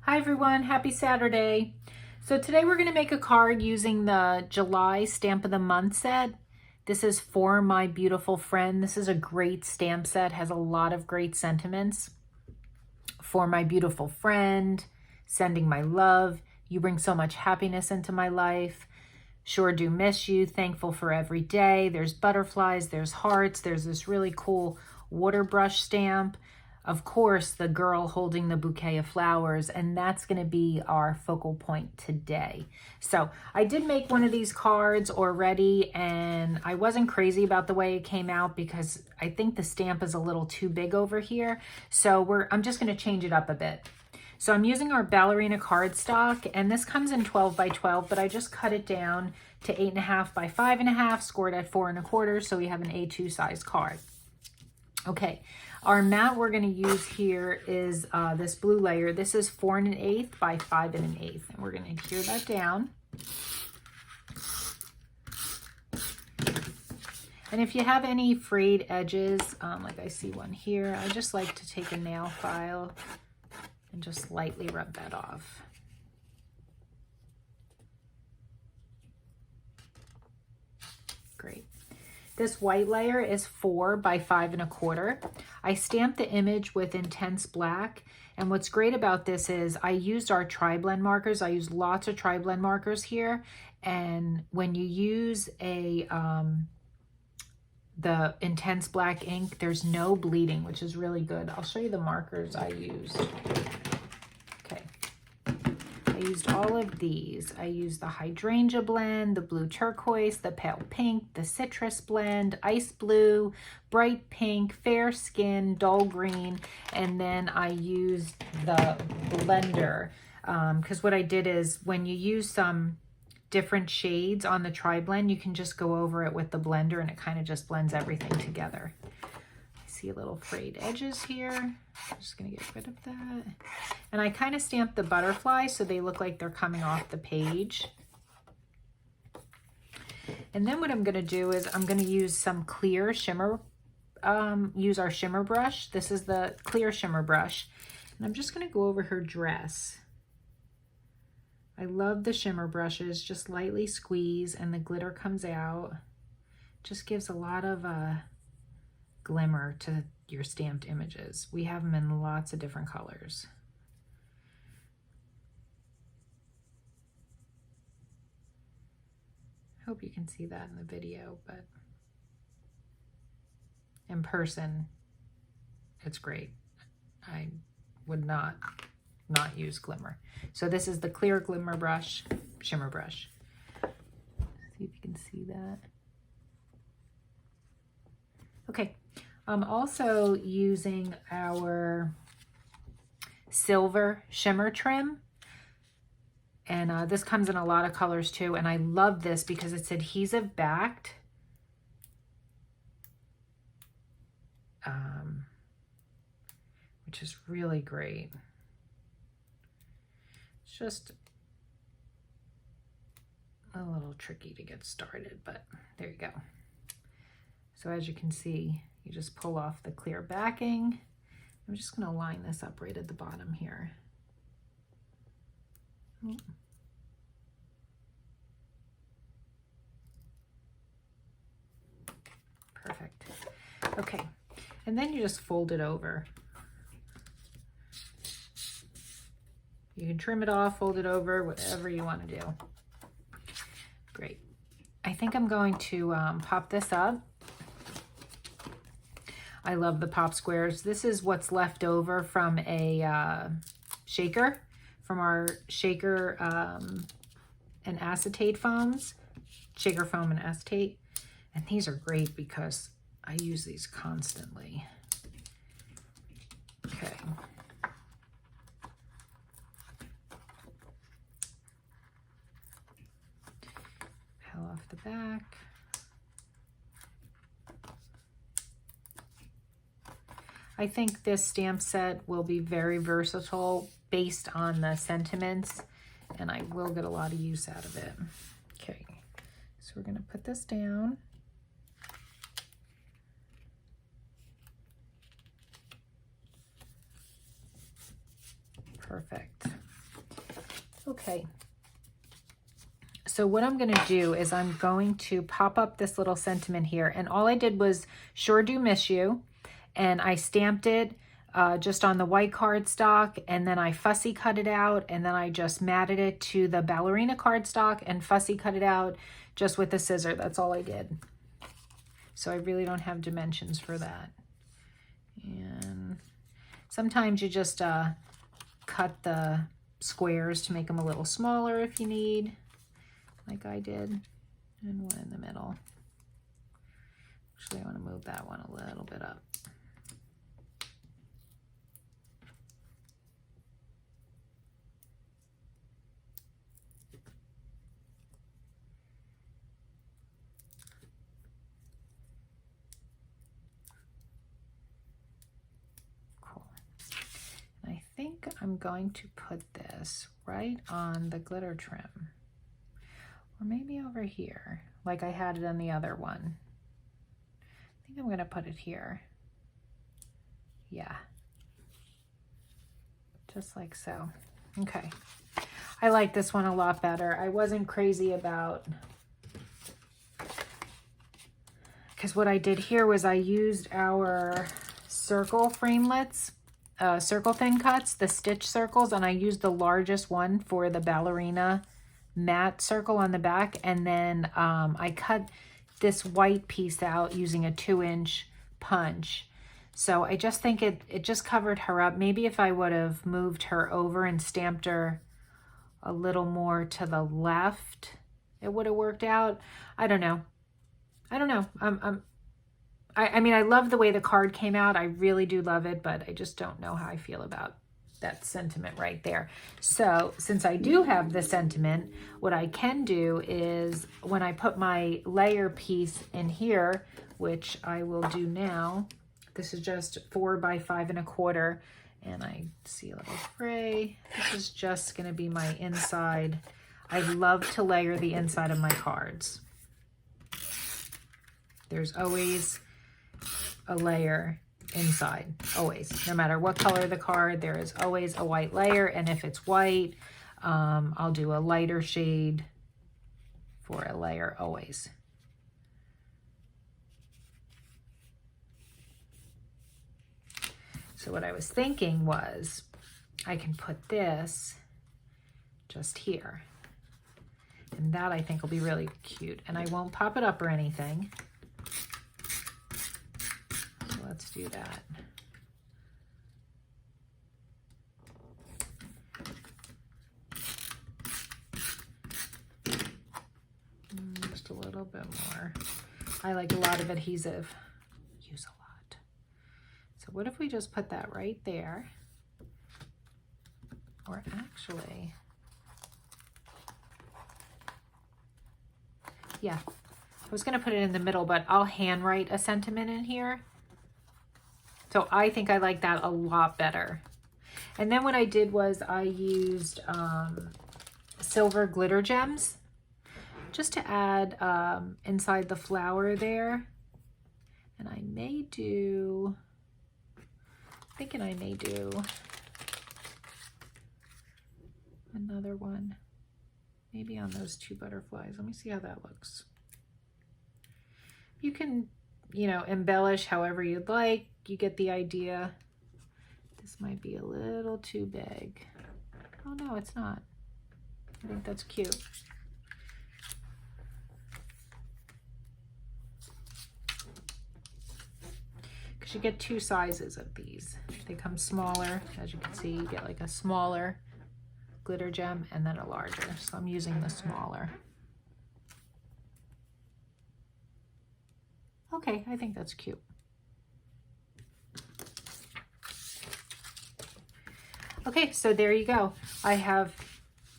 Hi everyone, happy Saturday. So today we're going to make a card using the July Stamp of the Month set. This is For My Beautiful Friend. This is a great stamp set, has a lot of great sentiments. For my beautiful friend, sending my love, you bring so much happiness into my life. Sure do miss you, thankful for every day. There's butterflies, there's hearts, there's this really cool water brush stamp. Of course, the girl holding the bouquet of flowers, and that's going to be our focal point today. So I did make one of these cards already, and I wasn't crazy about the way it came out because I think the stamp is a little too big over here. So I'm just going to change it up a bit. So I'm using our ballerina cardstock, and this comes in 12 by 12, but I just cut it down to 8.5 by 5.5, scored at 4 1/4, so we have an A2 size card. Okay, our mat we're going to use here is this blue layer. This is 4 1/8 by 5 1/8, and we're going to adhere that down. And if you have any frayed edges, like I see one here, I just like to take a nail file and just lightly rub that off. Great. This white layer is 4 by 5 1/4. I stamped the image with intense black, and what's great about this is I used our tri-blend markers. I used lots of tri-blend markers here, and when you use the intense black ink, there's no bleeding, which is really good. I'll show you the markers I used. Okay. I used all of these. I used the hydrangea blend, the blue turquoise, the pale pink, the citrus blend, ice blue, bright pink, fair skin, dull green, and then I used the blender because what I did is when you use some different shades on the tri-blend, you can just go over it with the blender and it kind of just blends everything together. I see a little frayed edges here. I'm just going to get rid of that. And I kind of stamped the butterflies so they look like they're coming off the page. And then what I'm going to do is I'm going to use some clear shimmer, use our shimmer brush. This is the clear shimmer brush. And I'm just going to go over her dress. I love the shimmer brushes, just lightly squeeze and the glitter comes out. Just gives a lot of glimmer to your stamped images. We have them in lots of different colors. Hope you can see that in the video, but in person, it's great. I would not use glimmer. So this is the clear glimmer brush, shimmer brush. See if you can see that. Okay, I'm also using our silver shimmer trim. And this comes in a lot of colors too. And I love this because it's adhesive backed. Which is really great. It's just a little tricky to get started, but there you go. So as you can see, you just pull off the clear backing. I'm just going to line this up right at the bottom here. Perfect. Okay, and then you just fold it over. You can trim it off, fold it over, whatever you want to do. Great. I think I'm going to pop this up. I love the pop squares. This is what's left over from a shaker, from our shaker and acetate foams, shaker foam and acetate. And these are great because I use these constantly. Okay. Peel off the back. I think this stamp set will be very versatile based on the sentiments, and I will get a lot of use out of it. Okay, so we're going to put this down. Perfect. Okay. So what I'm going to do is I'm going to pop up this little sentiment here. And all I did was sure do miss you. And I stamped it just on the white cardstock, and then I fussy cut it out, and then I just matted it to the ballerina cardstock and fussy cut it out just with a scissor. That's all I did. So I really don't have dimensions for that. And sometimes you just cut the squares to make them a little smaller if you need, like I did, and one in the middle. Actually, I want to move that one a little bit up. I think I'm going to put this right on the glitter trim, or maybe over here like I had it on the other one. I think I'm going to put it here. Yeah, just like so. Okay, I like this one a lot better. I wasn't crazy about, because what I did here was I used our circle framelits, circle thin cuts, the stitch circles, and I used the largest one for the ballerina matte circle on the back, and then I cut this white piece out using a 2-inch punch. So I just think it just covered her up. Maybe if I would have moved her over and stamped her a little more to the left, it would have worked out. I don't know. I mean, I love the way the card came out. I really do love it, but I just don't know how I feel about that sentiment right there. So since I do have the sentiment, what I can do is when I put my layer piece in here, which I will do now, this is just 4 by 5 1/4, and I see a little fray. This is just going to be my inside. I love to layer the inside of my cards. There's always a layer inside, always. No matter what color the card, there is always a white layer, and if it's white, I'll do a lighter shade for a layer always. So what I was thinking was I can put this just here, and that I think will be really cute, and I won't pop it up or anything. Let's do that. Just a little bit more. I like a lot of adhesive. Use a lot. So what if we just put that right there? Or actually, yeah, I was going to put it in the middle, but I'll handwrite a sentiment in here. So I think I like that a lot better. And then what I did was I used silver glitter gems just to add inside the flower there. And I may do, thinking I may do another one, maybe on those 2 butterflies. Let me see how that looks. You can, you know, embellish however you'd like. You get the idea. This might be a little too big. Oh no, it's not. I think that's cute. Because you get 2 sizes of these. They come smaller. As you can see, you get like a smaller glitter gem and then a larger. So I'm using the smaller. Okay, I think that's cute. Okay, so there you go. I have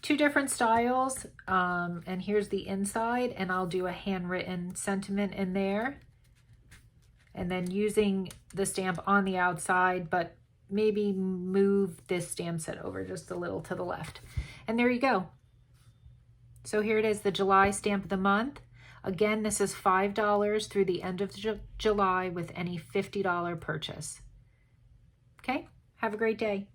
2 different styles, and here's the inside, and I'll do a handwritten sentiment in there. And then using the stamp on the outside, but maybe move this stamp set over just a little to the left. And there you go. So here it is, the July stamp of the month. Again, this is $5 through the end of July with any $50 purchase. Okay, have a great day.